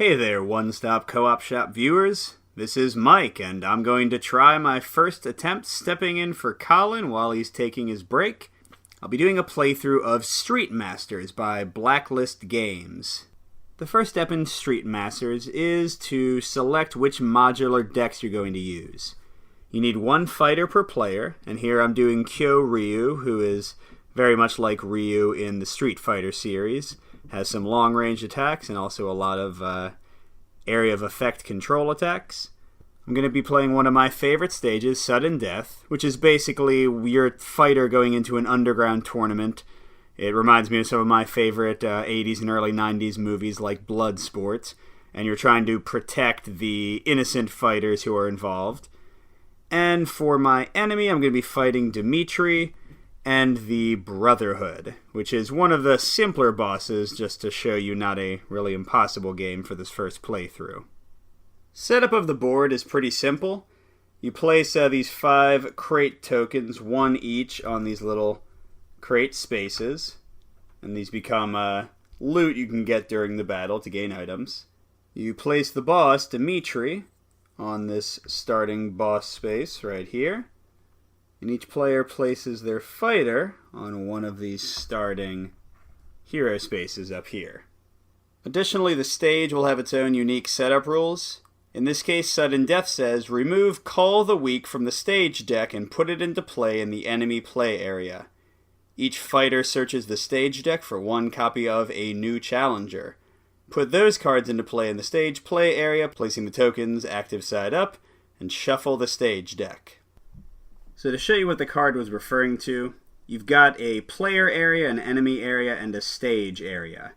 Hey there, one-stop co-op shop viewers. This is Mike, and I'm going to try my first attempt stepping in for Colin while he's taking his break. I'll be doing a playthrough of Street Masters by Blacklist Games. The first step in Street Masters is to select which modular decks you're going to use. You need one fighter per player, and here I'm doing Kyo Ryu, who is very much like Ryu in the Street Fighter series. Has some long-range attacks and also a lot of area of effect control attacks. I'm going to be playing one of my favorite stages, Sudden Death, which is basically your fighter going into an underground tournament. It reminds me of some of my favorite 80s and early 90s movies like Bloodsport, and you're trying to protect the innocent fighters who are involved. And for my enemy, I'm going to be fighting Dimitri and the Brotherhood, which is one of the simpler bosses, just to show you not a really impossible game for this first playthrough. Setup of the board is pretty simple. You place these 5 crate tokens, one each, on these little crate spaces, and these become loot you can get during the battle to gain items. You place the boss, Dimitri, on this starting boss space right here. And each player places their fighter on one of these starting hero spaces up here. Additionally, the stage will have its own unique setup rules. In this case, Sudden Death says, remove Call the Weak from the stage deck and put it into play in the enemy play area. Each fighter searches the stage deck for one copy of a new challenger. Put those cards into play in the stage play area, placing the tokens active side up, and shuffle the stage deck. So to show you what the card was referring to, you've got a player area, an enemy area, and a stage area.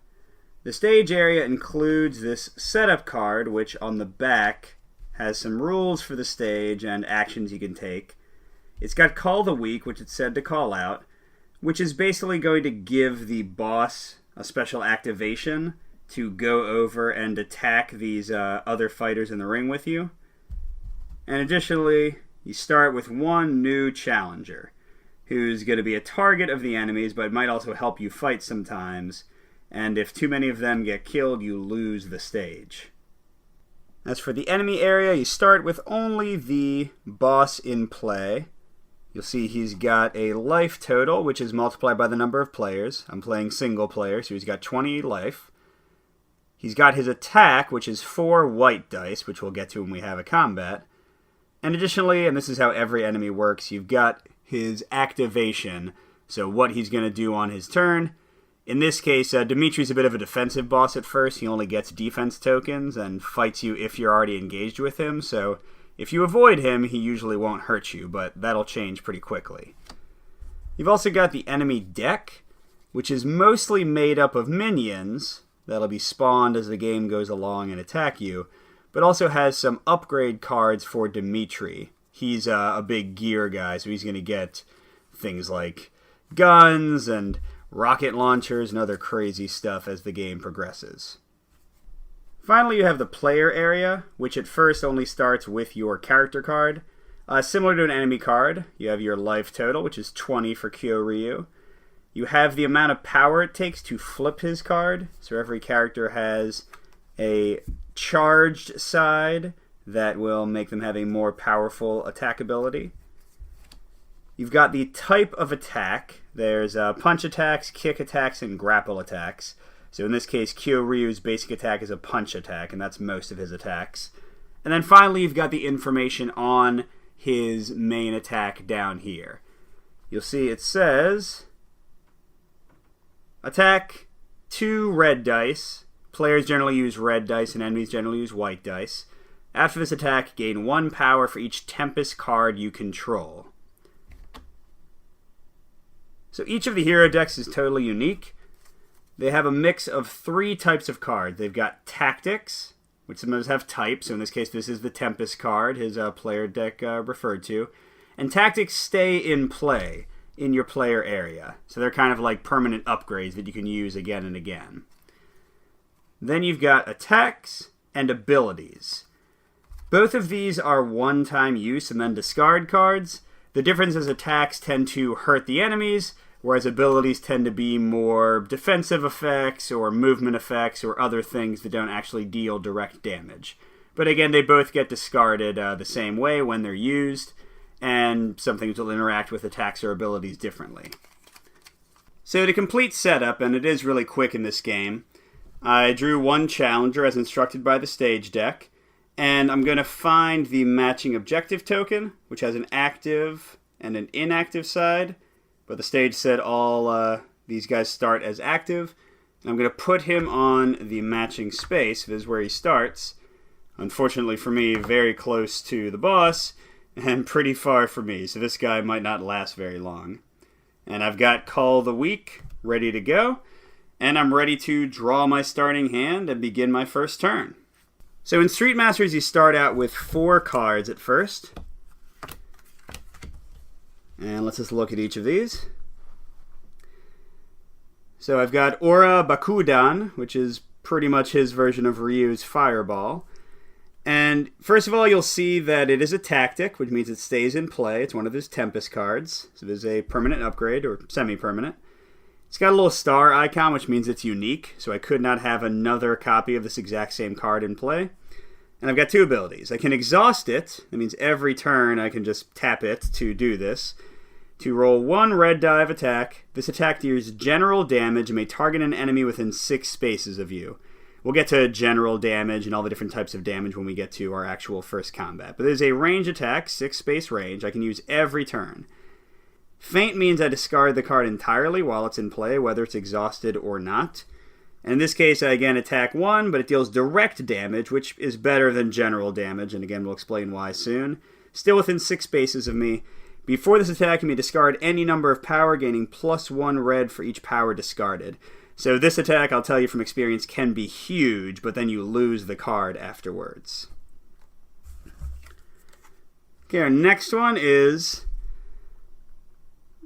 The stage area includes this setup card, which on the back has some rules for the stage and actions you can take. It's got Call the Weak, which it's said to call out, which is basically going to give the boss a special activation to go over and attack these other fighters in the ring with you. And additionally, you start with one new challenger, who's going to be a target of the enemies, but might also help you fight sometimes. And if too many of them get killed, you lose the stage. As for the enemy area, you start with only the boss in play. You'll see he's got a life total, which is multiplied by the number of players. I'm playing single player, so he's got 20 life. He's got his attack, which is 4 white dice, which we'll get to when we have a combat. And additionally, and this is how every enemy works, you've got his activation, so what he's going to do on his turn. In this case, Dimitri's a bit of a defensive boss at first. He only gets defense tokens and fights you if you're already engaged with him, so if you avoid him, he usually won't hurt you, but that'll change pretty quickly. You've also got the enemy deck, which is mostly made up of minions that'll be spawned as the game goes along and attack you, but also has some upgrade cards for Dimitri. He's a big gear guy, so he's going to get things like guns and rocket launchers and other crazy stuff as the game progresses. Finally, you have the player area, which at first only starts with your character card. Similar to an enemy card, you have your life total, which is 20 for Kyo Ryu. You have the amount of power it takes to flip his card, so every character has a charged side that will make them have a more powerful attack ability. You've got the type of attack. There's punch attacks, kick attacks, and grapple attacks. So in this case, Kyo Ryu's basic attack is a punch attack, and that's most of his attacks. And then finally, you've got the information on his main attack down here. You'll see it says, attack 2 red dice. Players generally use red dice and enemies generally use white dice. After this attack, gain 1 power for each Tempest card you control. So each of the hero decks is totally unique. They have a mix of 3 types of cards. They've got Tactics, which sometimes have types. So in this case, this is the Tempest card, his player deck referred to. And Tactics stay in play in your player area. So they're kind of like permanent upgrades that you can use again and again. Then you've got attacks and abilities. Both of these are one-time use and then discard cards. The difference is attacks tend to hurt the enemies, whereas abilities tend to be more defensive effects or movement effects or other things that don't actually deal direct damage. But again, they both get discarded the same way when they're used, and some things will interact with attacks or abilities differently. So to complete setup, and it is really quick in this game, I drew one challenger as instructed by the stage deck, and I'm going to find the matching objective token, which has an active and an inactive side, but the stage said all these guys start as active. And I'm going to put him on the matching space. This is where he starts. Unfortunately for me, very close to the boss, and pretty far from me, so this guy might not last very long. And I've got Call the Weak ready to go, and I'm ready to draw my starting hand and begin my first turn. So in Street Masters, you start out with 4 cards at first. And let's just look at each of these. So I've got Aura Bakudan, which is pretty much his version of Ryu's Fireball. And first of all, you'll see that it is a tactic, which means it stays in play. It's one of his Tempest cards. So there's a permanent upgrade, or semi-permanent. It's got a little star icon, which means it's unique. So I could not have another copy of this exact same card in play. And I've got 2 abilities. I can exhaust it. That means every turn I can just tap it to do this. To roll 1 red die of attack. This attack deals general damage and may target an enemy within 6 spaces of you. We'll get to general damage and all the different types of damage when we get to our actual first combat. But there's a range attack, 6 space range, I can use every turn. Feint means I discard the card entirely while it's in play, whether it's exhausted or not. And in this case, I again attack 1, but it deals direct damage, which is better than general damage, and again, we'll explain why soon. Still within 6 spaces of me. Before this attack, you may discard any number of power, gaining +1 red for each power discarded. So this attack, I'll tell you from experience, can be huge, but then you lose the card afterwards. Okay, our next one is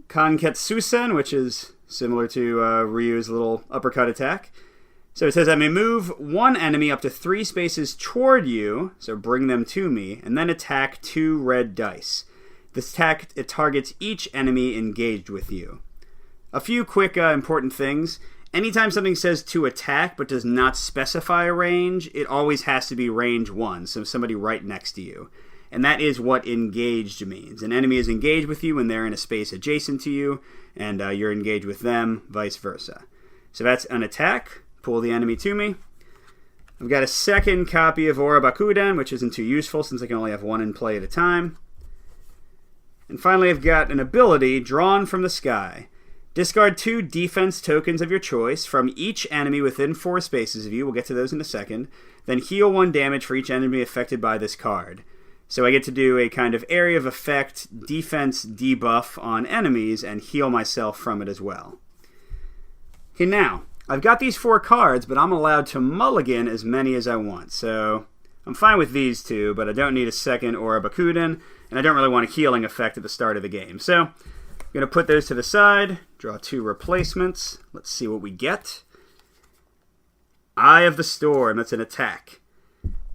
Kanketsusen, which is similar to Ryu's little uppercut attack. So it says I may move 1 enemy up to 3 spaces toward you, so bring them to me, and then attack 2 red dice. This attack, it targets each enemy engaged with you. A few quick important things. Anytime something says to attack but does not specify a range, it always has to be range 1, so somebody right next to you. And that is what engaged means. An enemy is engaged with you when they're in a space adjacent to you, and you're engaged with them, vice versa. So that's an attack. Pull the enemy to me. I've got a second copy of Aura Bakudan, which isn't too useful since I can only have 1 in play at a time. And finally, I've got an ability, Drawn from the Sky. Discard 2 defense tokens of your choice from each enemy within 4 spaces of you. We'll get to those in a second. Then heal 1 damage for each enemy affected by this card. So I get to do a kind of area of effect defense debuff on enemies and heal myself from it as well. Okay, now, I've got these 4 cards, but I'm allowed to mulligan as many as I want. So I'm fine with these 2, but I don't need a second Aura Bakudan, and I don't really want a healing effect at the start of the game. So I'm going to put those to the side, draw 2 replacements. Let's see what we get. Eye of the Storm, that's an attack.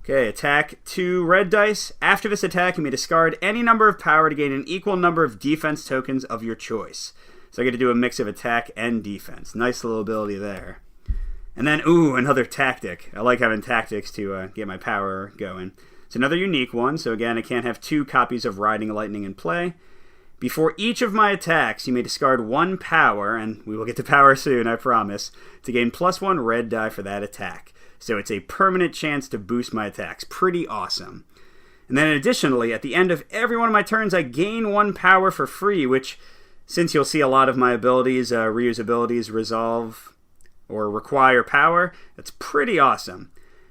Okay, attack 2 red dice. After this attack, you may discard any number of power to gain an equal number of defense tokens of your choice. So I get to do a mix of attack and defense. Nice little ability there. And then, ooh, another tactic. I like having tactics to get my power going. It's another unique one, so again, I can't have 2 copies of Riding Lightning in play. Before each of my attacks, you may discard 1 power, and we will get to power soon, I promise, to gain +1 red die for that attack. So it's a permanent chance to boost my attacks. Pretty awesome. And then additionally, at the end of every one of my turns, I gain 1 power for free, which, since you'll see a lot of my abilities, Ryu's abilities resolve or require power, that's pretty awesome.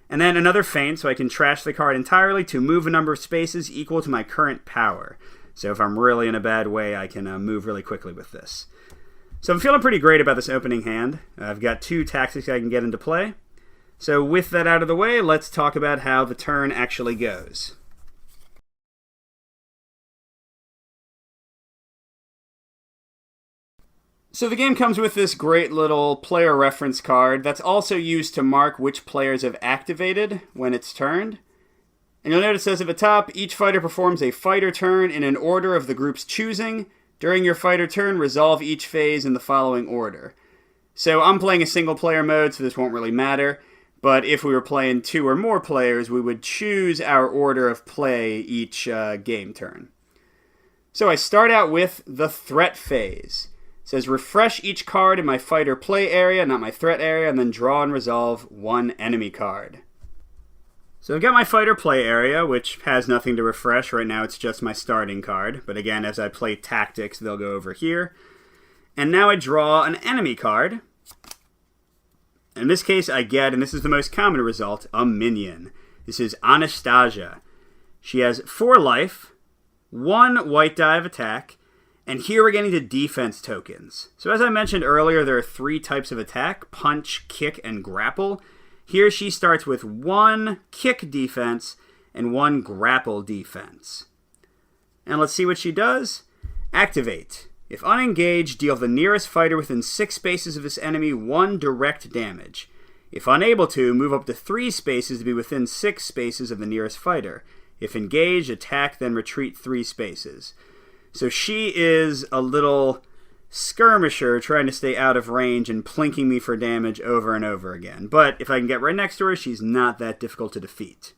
And then another feint, so I can trash the card entirely to move a number of spaces equal to my current power. So if I'm really in a bad way, I can move really quickly with this. So I'm feeling pretty great about this opening hand. I've got 2 tactics I can get into play. So with that out of the way, let's talk about how the turn actually goes. So the game comes with this great little player reference card that's also used to mark which players have activated when it's turned. And you'll notice it says at the top, each fighter performs a fighter turn in an order of the group's choosing. During your fighter turn, resolve each phase in the following order. So I'm playing a single player mode, so this won't really matter. But if we were playing 2 or more players, we would choose our order of play each game turn. So I start out with the threat phase. It says refresh each card in my fighter play area, not my threat area, and then draw and resolve 1 enemy card. So I've got my fighter play area, which has nothing to refresh. Right now it's just my starting card. But again, as I play tactics, they'll go over here. And now I draw an enemy card. In this case, I get, and this is the most common result, a minion. This is Anastasia. She has 4 life, 1 white die of attack, and here we're getting to defense tokens. So as I mentioned earlier, there are 3 types of attack: punch, kick, and grapple. Here she starts with 1 kick defense and 1 grapple defense. And let's see what she does. Activate. If unengaged, deal the nearest fighter within 6 spaces of this enemy 1 direct damage. If unable to, move up to 3 spaces to be within 6 spaces of the nearest fighter. If engaged, attack, then retreat 3 spaces. So she is a little skirmisher trying to stay out of range and plinking me for damage over and over again. But if I can get right next to her, she's not that difficult to defeat.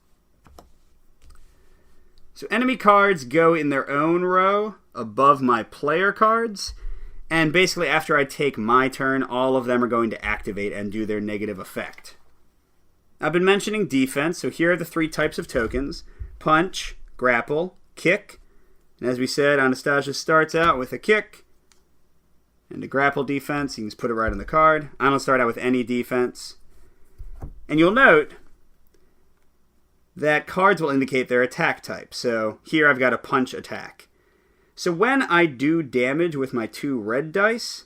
So enemy cards go in their own row above my player cards. And basically after I take my turn, all of them are going to activate and do their negative effect. I've been mentioning defense, so here are the 3 types of tokens: punch, grapple, kick. And as we said, Anastasia starts out with a kick and a grapple defense. You can just put it right on the card. I don't start out with any defense. And you'll note that cards will indicate their attack type. So here I've got a punch attack. So when I do damage with my 2 red dice,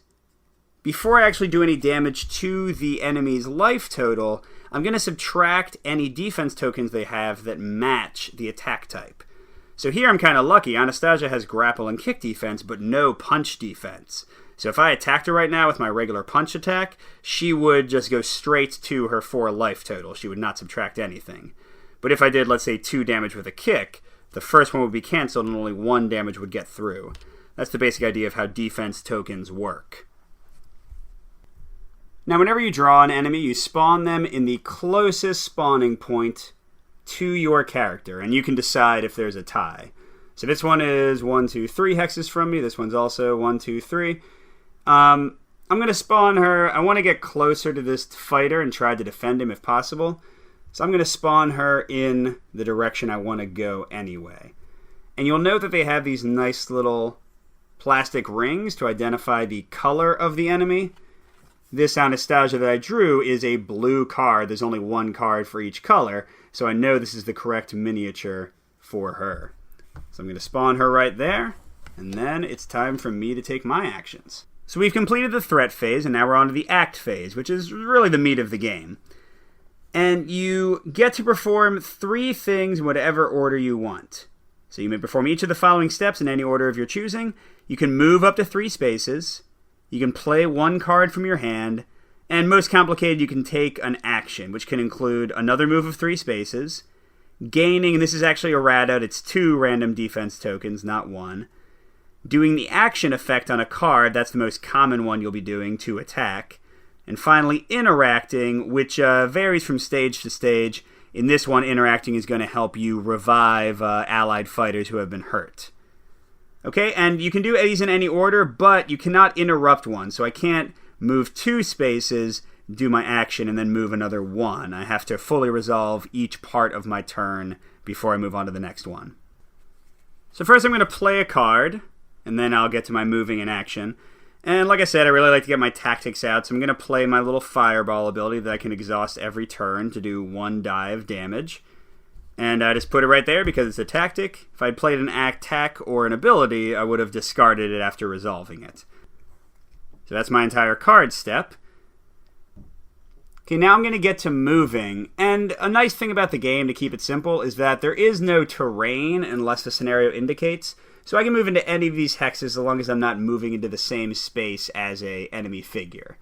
before I actually do any damage to the enemy's life total, I'm going to subtract any defense tokens they have that match the attack type. So here I'm kind of lucky. Anastasia has grapple and kick defense, but no punch defense. So if I attacked her right now with my regular punch attack, she would just go straight to her 4 life total. She would not subtract anything. But if I did, let's say, 2 damage with a kick, the first one would be canceled and only 1 damage would get through. That's the basic idea of how defense tokens work. Now, whenever you draw an enemy, you spawn them in the closest spawning point to your character, and you can decide if there's a tie. So this one is 1, 2, 3 hexes from me. This one's also 1, 2, 3. I'm going to spawn her. I want to get closer to this fighter and try to defend him if possible. So I'm going to spawn her in the direction I want to go anyway. And you'll note that they have these nice little plastic rings to identify the color of the enemy. This Anastasia that I drew is a blue card. There's only 1 card for each color, so I know this is the correct miniature for her. So I'm going to spawn her right there, and then it's time for me to take my actions. So we've completed the threat phase, and now we're on to the act phase, which is really the meat of the game. And you get to perform 3 things in whatever order you want. So you may perform each of the following steps in any order of your choosing. You can move up to 3 spaces. You can play 1 card from your hand. And most complicated, you can take an action, which can include another move of 3 spaces, gaining, and this is actually a rat out, it's 2 random defense tokens, not 1. Doing the action effect on a card, that's the most common one you'll be doing, to attack. And finally, interacting, which varies from stage to stage. In this one, interacting is going to help you revive allied fighters who have been hurt. Okay, and you can do these in any order, but you cannot interrupt one. So I can't move 2 spaces, do my action, and then move another 1. I have to fully resolve each part of my turn before I move on to the next one. So first I'm going to play a card, and then I'll get to my moving and action. And like I said, I really like to get my tactics out, so I'm going to play my little fireball ability that I can exhaust every turn to do 1 die of damage. And I just put it right there because it's a tactic. If I'd played an attack or an ability, I would have discarded it after resolving it. So that's my entire card step. Okay, now I'm going to get to moving. And a nice thing about the game, to keep it simple, is that there is no terrain unless the scenario indicates. So I can move into any of these hexes as long as I'm not moving into the same space as a enemy figure.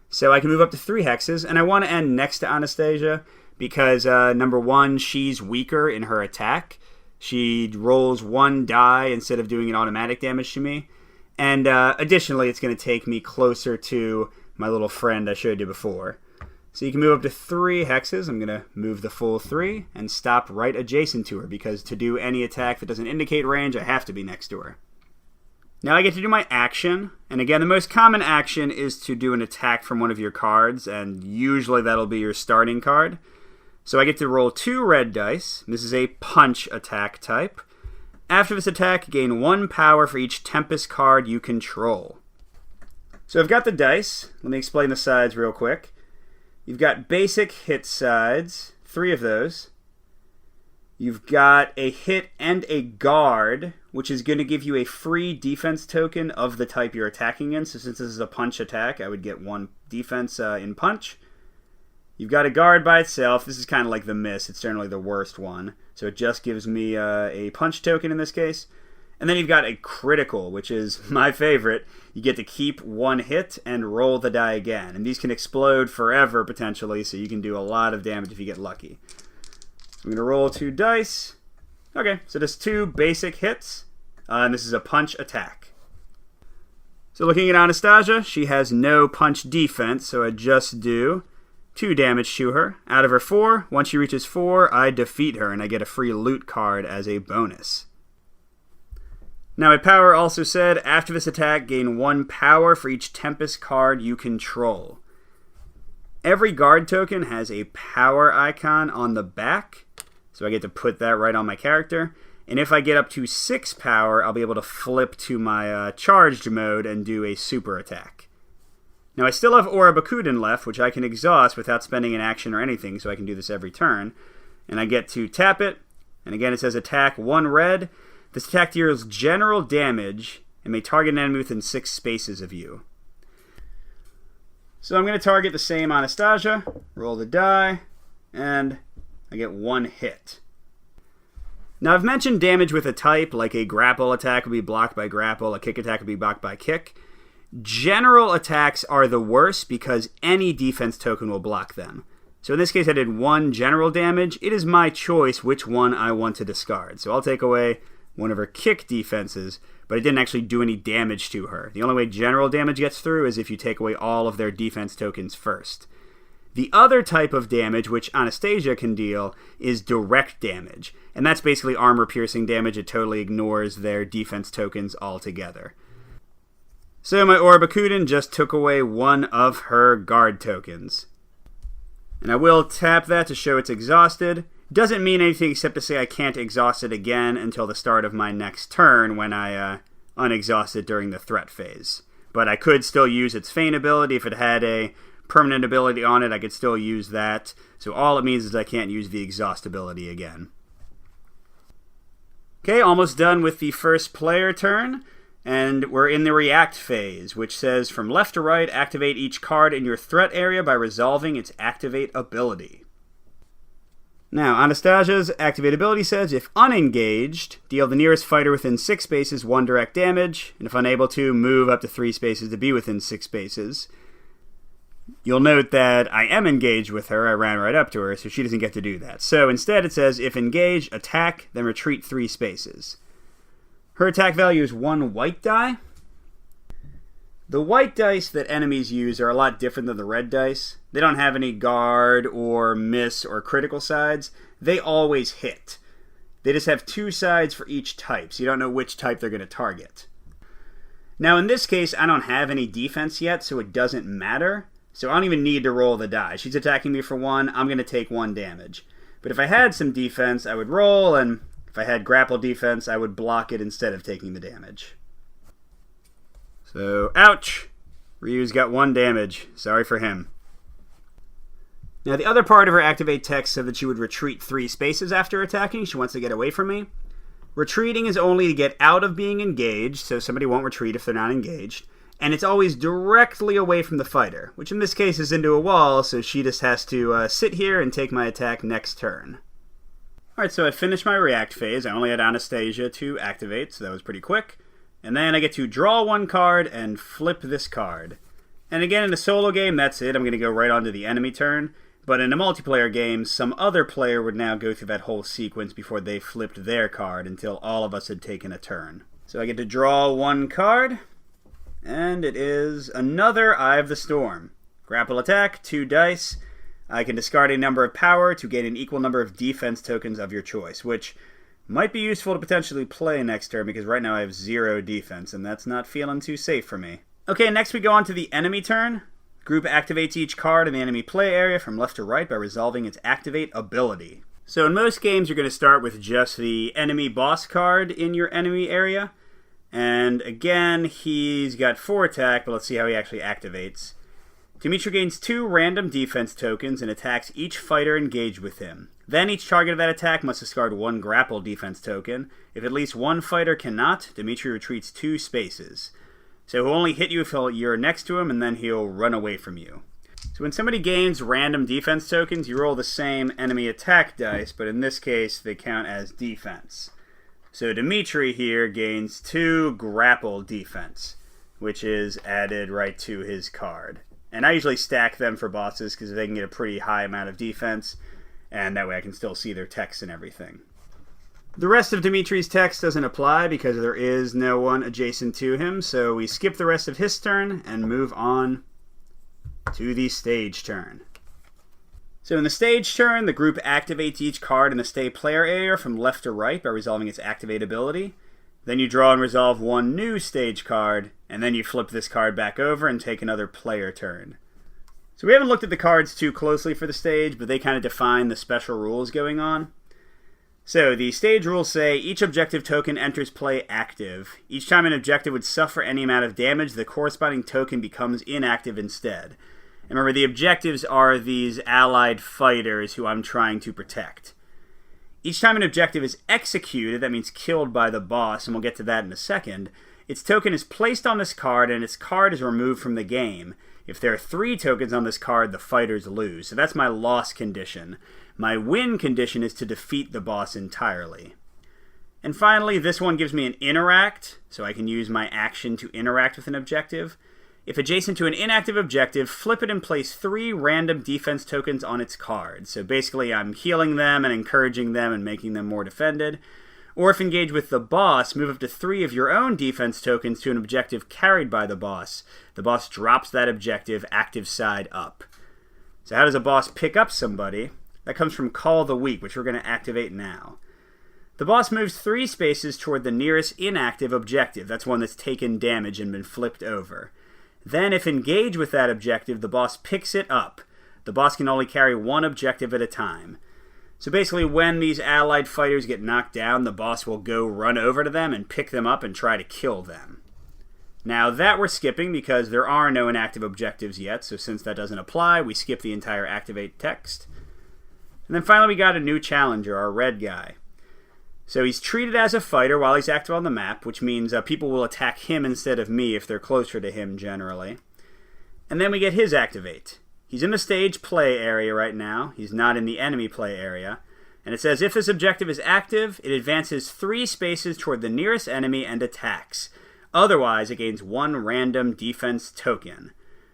So I can move up to 3 hexes, and I want to end next to Anastasia because, number 1, she's weaker in her attack. She rolls 1 die instead of doing an automatic damage to me. And additionally, it's going to take me closer to my little friend I showed you before. So you can move up to 3 hexes. I'm going to move the full 3 and stop right adjacent to her, because to do any attack that doesn't indicate range, I have to be next to her. Now I get to do my action, and again, the most common action is to do an attack from one of your cards, and usually that'll be your starting card. So I get to roll 2 red dice. This is a punch attack type. After this attack, gain 1 power for each Tempest card you control. So I've got the dice. Let me explain the sides real quick. You've got basic hit sides, 3 of those. You've got a hit and a guard, which is going to give you a free defense token of the type you're attacking in. So since this is a punch attack, I would get 1 defense in punch. You've got a guard by itself. This is kind of like the miss. It's generally the worst one. So it just gives me a punch token in this case. And then you've got a critical, which is my favorite. You get to keep 1 hit and roll the die again. And these can explode forever, potentially, so you can do a lot of damage if you get lucky. So I'm going to roll 2 dice. Okay, so just 2 basic hits. And this is a punch attack. So looking at Anastasia, she has no punch defense, so I just do 2 damage to her. Out of her 4, once she reaches 4, I defeat her, and I get a free loot card as a bonus. Now, my power also said, after this attack, gain 1 power for each Tempest card you control. Every guard token has a power icon on the back, so I get to put that right on my character. And if I get up to 6 power, I'll be able to flip to my charged mode and do a super attack. Now, I still have Aura Bakuden left, which I can exhaust without spending an action or anything, so I can do this every turn. And I get to tap it, and again it says attack 1 red. This attack deals general damage and may target an enemy within 6 spaces of you. So I'm going to target the same Anastasia, roll the die, and I get 1 hit. Now I've mentioned damage with a type, like a grapple attack would be blocked by grapple, a kick attack would be blocked by kick. General attacks are the worst because any defense token will block them. So in this case I did 1 general damage. It is my choice which one I want to discard. So I'll take away one of her kick defenses, but it didn't actually do any damage to her. The only way general damage gets through is if you take away all of their defense tokens first. The other type of damage, which Anastasia can deal, is direct damage. And that's basically armor-piercing damage. It totally ignores their defense tokens altogether. So my Aura Bakuden just took away 1 of her guard tokens. And I will tap that to show it's exhausted. Doesn't mean anything except to say I can't exhaust it again until the start of my next turn when I unexhaust it during the threat phase. But I could still use its feign ability. If it had a permanent ability on it, I could still use that. So all it means is I can't use the exhaust ability again. Okay, almost done with the first player turn. And we're in the react phase, which says from left to right, activate each card in your threat area by resolving its activate ability. Now, Anastasia's activate ability says, if unengaged, deal the nearest fighter within 6 spaces 1 direct damage, and if unable to, move up to 3 spaces to be within 6 spaces. You'll note that I am engaged with her. I ran right up to her, so she doesn't get to do that. So instead it says, if engaged, attack, then retreat 3 spaces. Her attack value is 1 white die. The white dice that enemies use are a lot different than the red dice. They don't have any guard or miss or critical sides. They always hit. They just have 2 sides for each type, so you don't know which type they're going to target. Now in this case, I don't have any defense yet, so it doesn't matter. So I don't even need to roll the die. She's attacking me for 1, I'm going to take 1 damage. But if I had some defense, I would roll, and if I had grapple defense, I would block it instead of taking the damage. So, ouch! Ryu's got 1 damage. Sorry for him. Now, the other part of her activate text said that she would retreat 3 spaces after attacking. She wants to get away from me. Retreating is only to get out of being engaged, so somebody won't retreat if they're not engaged. And it's always directly away from the fighter, which in this case is into a wall, so she just has to sit here and take my attack next turn. Alright, so I finished my react phase. I only had Anastasia to activate, so that was pretty quick. And then I get to draw 1 card and flip this card. And again, in a solo game, that's it. I'm going to go right on to the enemy turn. But in a multiplayer game, some other player would now go through that whole sequence before they flipped their card until all of us had taken a turn. So I get to draw 1 card. And it is another Eye of the Storm. Grapple attack, 2 dice. I can discard a number of power to gain an equal number of defense tokens of your choice, which might be useful to potentially play next turn because right now I have 0 defense, and that's not feeling too safe for me. Okay, next we go on to the enemy turn. Group activates each card in the enemy play area from left to right by resolving its activate ability. So in most games, you're going to start with just the enemy boss card in your enemy area. And again, he's got 4 attack, but let's see how he actually activates. Dimitri gains 2 random defense tokens and attacks each fighter engaged with him. Then each target of that attack must discard 1 grapple defense token. If at least 1 fighter cannot, Dimitri retreats 2 spaces. So he'll only hit you if you're next to him, and then he'll run away from you. So when somebody gains random defense tokens, you roll the same enemy attack dice, but in this case, they count as defense. So Dimitri here gains 2 grapple defense, which is added right to his card. And I usually stack them for bosses because they can get a pretty high amount of defense, and that way I can still see their text and everything. The rest of Dimitri's text doesn't apply because there is no one adjacent to him, so we skip the rest of his turn and move on to the stage turn. So in the stage turn, the group activates each card in the stay player area from left to right by resolving its activate ability. Then you draw and resolve 1 new stage card, and then you flip this card back over and take another player turn. So we haven't looked at the cards too closely for the stage, but they kind of define the special rules going on. So the stage rules say each objective token enters play active. Each time an objective would suffer any amount of damage, the corresponding token becomes inactive instead. And remember, the objectives are these allied fighters who I'm trying to protect. Each time an objective is executed, that means killed by the boss, and we'll get to that in a second, its token is placed on this card, and its card is removed from the game. If there are 3 tokens on this card, the fighters lose. So that's my loss condition. My win condition is to defeat the boss entirely. And finally, this one gives me an interact, so I can use my action to interact with an objective. If adjacent to an inactive objective, flip it and place 3 random defense tokens on its card. So basically, I'm healing them and encouraging them and making them more defended. Or if engaged with the boss, move up to 3 of your own defense tokens to an objective carried by the boss. The boss drops that objective active side up. So how does a boss pick up somebody? That comes from Call the Weak, which we're going to activate now. The boss moves 3 spaces toward the nearest inactive objective. That's one that's taken damage and been flipped over. Then, if engaged with that objective, the boss picks it up. The boss can only carry 1 objective at a time. So basically, when these allied fighters get knocked down, the boss will go run over to them and pick them up and try to kill them. Now, that we're skipping because there are no inactive objectives yet, so since that doesn't apply, we skip the entire activate text. And then finally, we got a new challenger, our red guy. So he's treated as a fighter while he's active on the map, which means people will attack him instead of me if they're closer to him generally. And then we get his activate. He's in the stage play area right now. He's not in the enemy play area. And it says if this objective is active, it advances 3 spaces toward the nearest enemy and attacks. Otherwise, it gains 1 random defense token.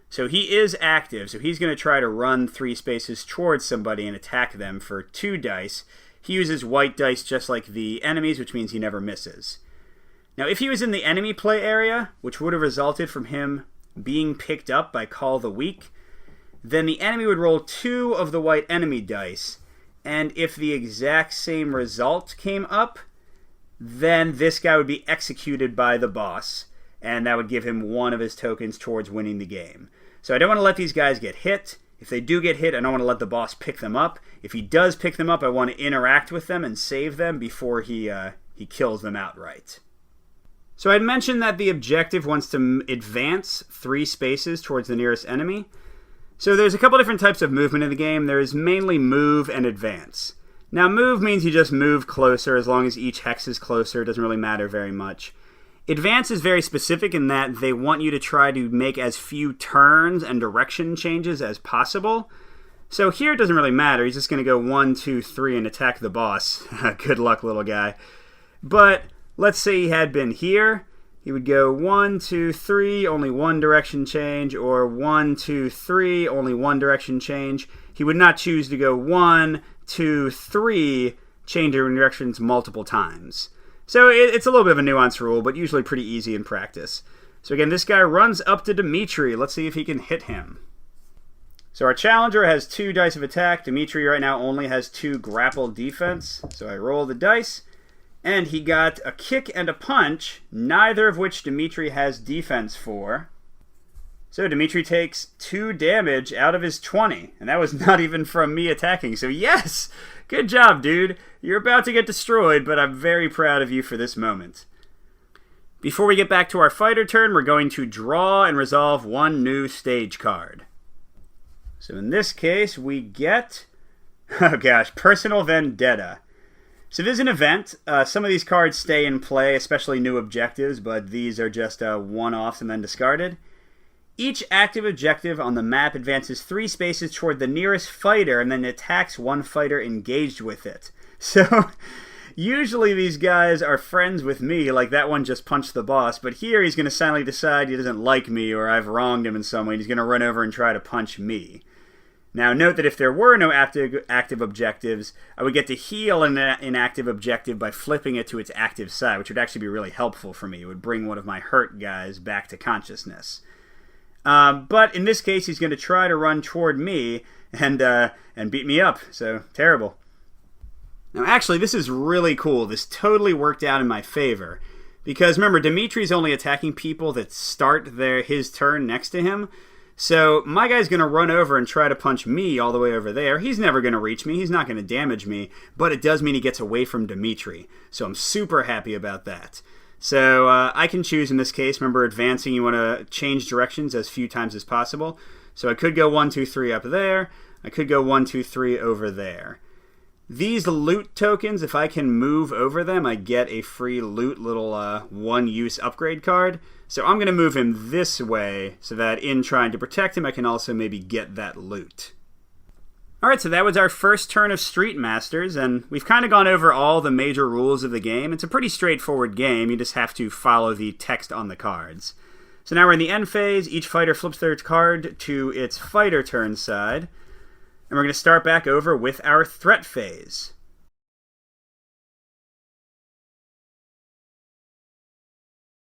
So he is active, so he's going to try to run 3 spaces towards somebody and attack them for 2 dice. He uses white dice just like the enemies, which means he never misses. Now, if he was in the enemy play area, which would have resulted from him being picked up by Call the Weak, then the enemy would roll 2 of the white enemy dice, and if the exact same result came up, then this guy would be executed by the boss, and that would give him 1 of his tokens towards winning the game. So I don't want to let these guys get hit. If they do get hit, I don't want to let the boss pick them up. If he does pick them up, I want to interact with them and save them before he kills them outright. So I'd mentioned that the objective wants to advance 3 spaces towards the nearest enemy. So there's a couple different types of movement in the game. There's mainly move and advance. Now move means you just move closer as long as each hex is closer. It doesn't really matter very much. Advance is very specific in that they want you to try to make as few turns and direction changes as possible. So here it doesn't really matter. He's just going to go 1, 2, 3 and attack the boss. Good luck, little guy. But let's say he had been here. He would go 1, 2, 3, only 1 direction change, or 1, 2, 3, only 1 direction change. He would not choose to go 1, 2, 3, change directions multiple times. So it's a little bit of a nuanced rule, but usually pretty easy in practice. So again, this guy runs up to Dimitri. Let's see if he can hit him. So our challenger has 2 dice of attack. Dimitri right now only has 2 grapple defense. So I roll the dice, and he got a kick and a punch, neither of which Dimitri has defense for. So Dimitri takes 2 damage out of his 20, and that was not even from me attacking. So yes, good job, dude. You're about to get destroyed, but I'm very proud of you for this moment. Before we get back to our fighter turn, we're going to draw and resolve 1 new stage card. So in this case, we get, oh gosh, Personal Vendetta. So this is an event. Some of these cards stay in play, especially new objectives, but these are just one-offs and then discarded. Each active objective on the map advances 3 spaces toward the nearest fighter and then attacks 1 fighter engaged with it. So usually these guys are friends with me, like that one just punched the boss, but here he's going to silently decide he doesn't like me or I've wronged him in some way, and he's going to run over and try to punch me. Now note that if there were no active objectives, I would get to heal an inactive objective by flipping it to its active side, which would actually be really helpful for me. It would bring one of my hurt guys back to consciousness. But in this case, he's going to try to run toward me and beat me up, so terrible. Now actually, this is really cool. This totally worked out in my favor. Because remember, Dimitri's only attacking people that start his turn next to him. So my guy's going to run over and try to punch me all the way over there. He's never going to reach me. He's not going to damage me. But it does mean he gets away from Dimitri. So I'm super happy about that. So I can choose in this case. Remember, advancing, you want to change directions as few times as possible. So I could go 1, 2, 3 up there. I could go 1, 2, 3 over there. These loot tokens, if I can move over them, I get a free loot little one-use upgrade card. So I'm going to move him this way so that in trying to protect him, I can also maybe get that loot. Alright, so that was our first turn of Street Masters, and we've kind of gone over all the major rules of the game. It's a pretty straightforward game. You just have to follow the text on the cards. So now we're in the end phase. Each fighter flips their card to its fighter turn side. And we're going to start back over with our threat phase.